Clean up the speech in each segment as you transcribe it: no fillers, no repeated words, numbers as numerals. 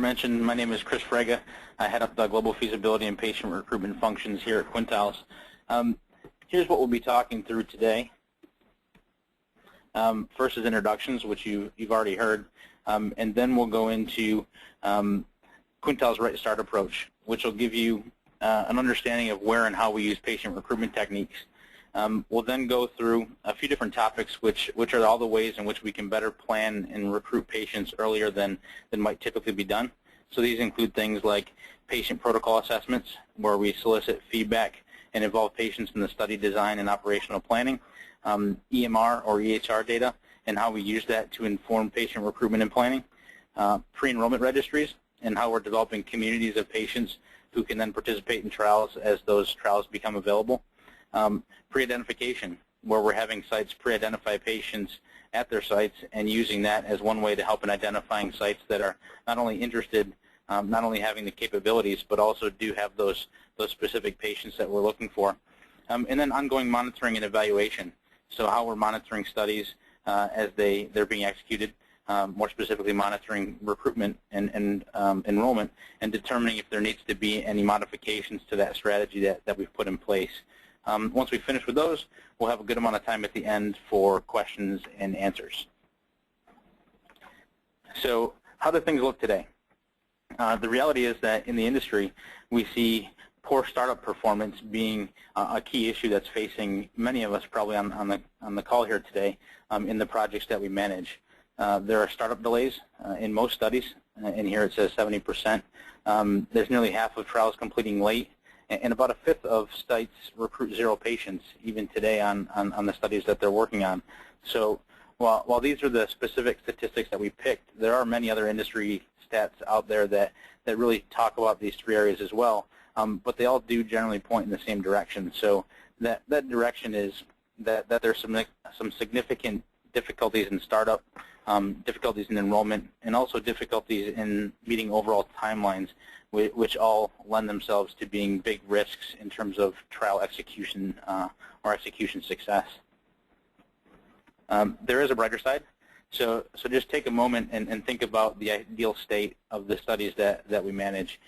mentioned, my name is Chris Frega. I head up the global feasibility and patient recruitment functions here at Quintiles. Here's what we'll be talking through today. First is introductions, which you've already heard, and then we'll go into Quintiles' Right Start approach, which will give you an understanding of where and how we use patient recruitment techniques. We'll then go through a few different topics, which are all the ways in which we can better plan and recruit patients earlier than might typically be done. So these include things like patient protocol assessments, where we solicit feedback and involve patients in the study design and operational planning, EMR or EHR data, and how we use that to inform patient recruitment and planning, pre-enrollment registries, and how we're developing communities of patients who can then participate in trials as those trials become available. Pre-identification, where we're having sites pre-identify patients at their sites and using that as one way to help in identifying sites that are not only interested, not only having the capabilities, but also do have those specific patients that we're looking for. And then ongoing monitoring and evaluation, so how we're monitoring studies as they're being executed, more specifically monitoring recruitment and enrollment, and determining if there needs to be any modifications to that strategy that we've put in place. Once we finish with those, we'll have a good amount of time at the end for questions and answers. So how do things look today? The reality is that in the industry, we see poor startup performance being a key issue that's facing many of us probably on the call here today in the projects that we manage. There are startup delays in most studies, and here it says 70%. There's nearly half of trials completing late, and about a fifth of sites recruit 0 patients even today on the studies that they're working on. So while these are the specific statistics that we picked, there are many other industry stats out there that really talk about these 3 areas as well, but they all do generally point in the same direction. So that direction is that there's some significant difficulties in startup, difficulties in enrollment, and also difficulties in meeting overall timelines, which all lend themselves to being big risks in terms of trial execution or execution success. There is a brighter side. So just take a moment and think about the ideal state of the studies that we manage.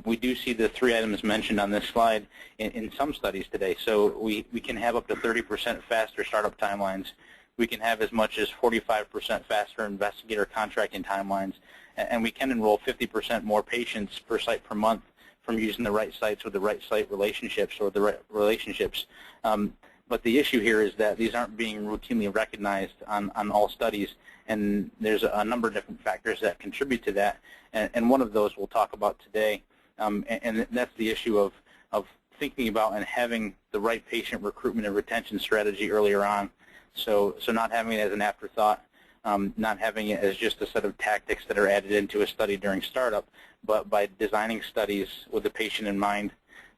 We do see the 3 items mentioned on this slide in some studies today. So we can have up to 30% faster startup timelines. We can have as much as 45% faster investigator contracting timelines, and we can enroll 50% more patients per site per month from using the right sites with the right site relationships or the right relationships. But the issue here is that these aren't being routinely recognized on all studies, and there's a number of different factors that contribute to that, and one of those we'll talk about today, and that's the issue of thinking about and having the right patient recruitment and retention strategy earlier on. So not having it as an afterthought, not having it as just a set of tactics that are added into a study during startup, but by designing studies with the patient in mind,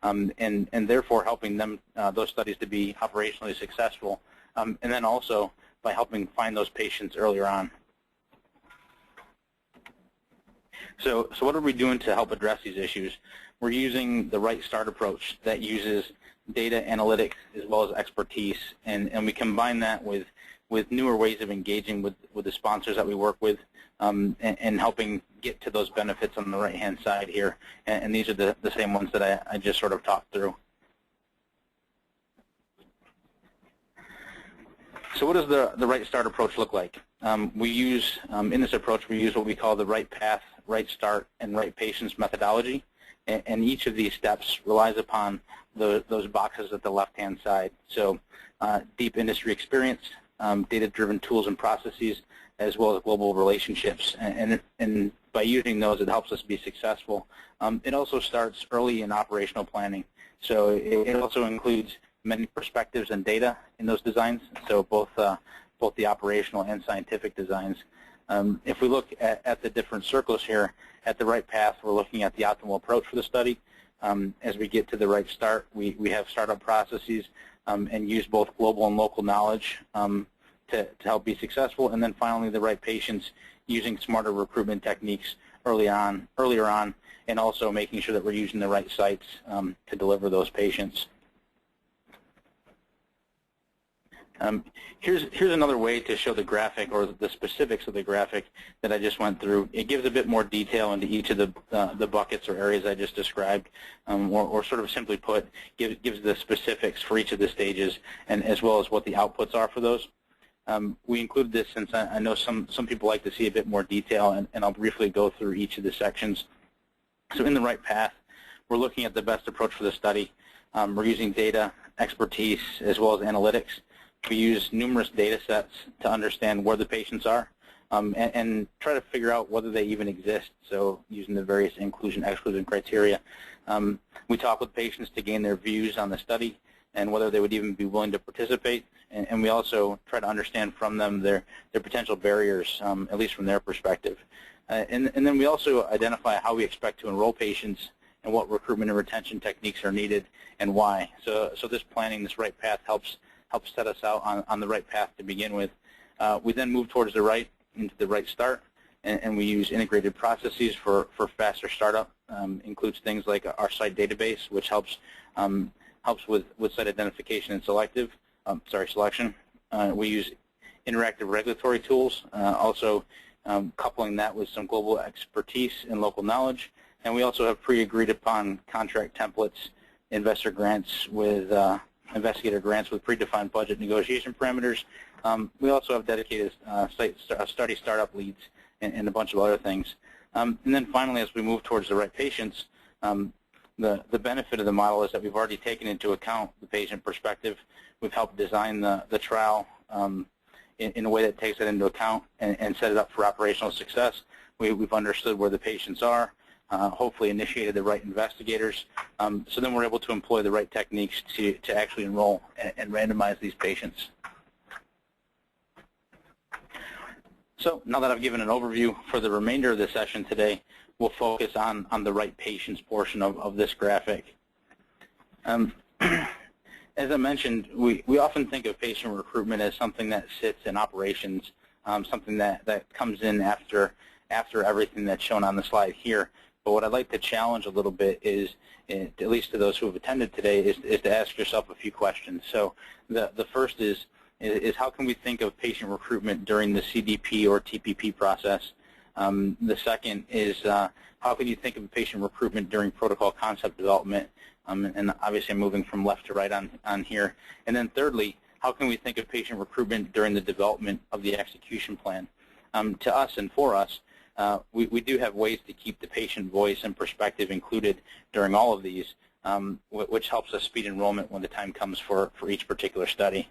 and therefore helping them those studies to be operationally successful, and then also by helping find those patients earlier on. So what are we doing to help address these issues? We're using the Right Start approach that uses data analytics as well as expertise, and we combine that with newer ways of engaging with the sponsors that we work with, and helping get to those benefits on the right-hand side here. And these are the same ones that I just sort of talked through. So what does the Right Start approach look like? We use, in this approach, we use what we call the Right Path, Right Start, and Right Patients methodology. And each of these steps relies upon those boxes at the left-hand side. So deep industry experience, data-driven tools and processes, as well as global relationships. And by using those, it helps us be successful. It also starts early in operational planning. So it also includes many perspectives and data in those designs, so both the operational and scientific designs. If we look at the different circles here, at the right path, we're looking at the optimal approach for the study. As we get to the right start, we have startup processes and use both global and local knowledge to help be successful. And then finally, the right patients, using smarter recruitment techniques earlier on, and also making sure that we're using the right sites to deliver those patients. Here's another way to show the graphic or the specifics of the graphic that I just went through. It gives a bit more detail into each of the buckets or areas I just described, or sort of simply put, gives the specifics for each of the stages, and as well as what the outputs are for those. We included this since I know some people like to see a bit more detail, and I'll briefly go through each of the sections. So in the right path, we're looking at the best approach for the study. We're using data, expertise, as well as analytics. We use numerous data sets to understand where the patients are and try to figure out whether they even exist, so using the various inclusion-exclusion criteria. We talk with patients to gain their views on the study and whether they would even be willing to participate, and we also try to understand from them their potential barriers, at least from their perspective. And then we also identify how we expect to enroll patients and what recruitment and retention techniques are needed and why. So this planning, this right path helps set us out on the right path to begin with. We then move towards the right, into the right start, and we use integrated processes for faster startup. Includes things like our site database, which helps with site identification and selection. We use interactive regulatory tools, also coupling that with some global expertise and local knowledge. And we also have pre-agreed upon contract templates, investigator grants with predefined budget negotiation parameters. We also have dedicated study startup leads and a bunch of other things. And then finally, as we move towards the right patients, the benefit of the model is that we've already taken into account the patient perspective. We've helped design the trial in a way that takes that into account and set it up for operational success. We've understood where the patients are, hopefully initiated the right investigators, so then we're able to employ the right techniques to actually enroll and randomize these patients. So now that I've given an overview for the remainder of the session today, we'll focus on the right patients portion of this graphic. As I mentioned, we often think of patient recruitment as something that sits in operations, something that comes in after everything that's shown on the slide here. But what I'd like to challenge a little bit is, at least to those who have attended today, is to ask yourself a few questions. So the first is how can we think of patient recruitment during the CDP or TPP process? The second is how can you think of patient recruitment during protocol concept development? And obviously I'm moving from left to right on here. And then thirdly, how can we think of patient recruitment during the development of the execution plan? To us and for us, we do have ways to keep the patient voice and perspective included during all of these, which helps us speed enrollment when the time comes for each particular study.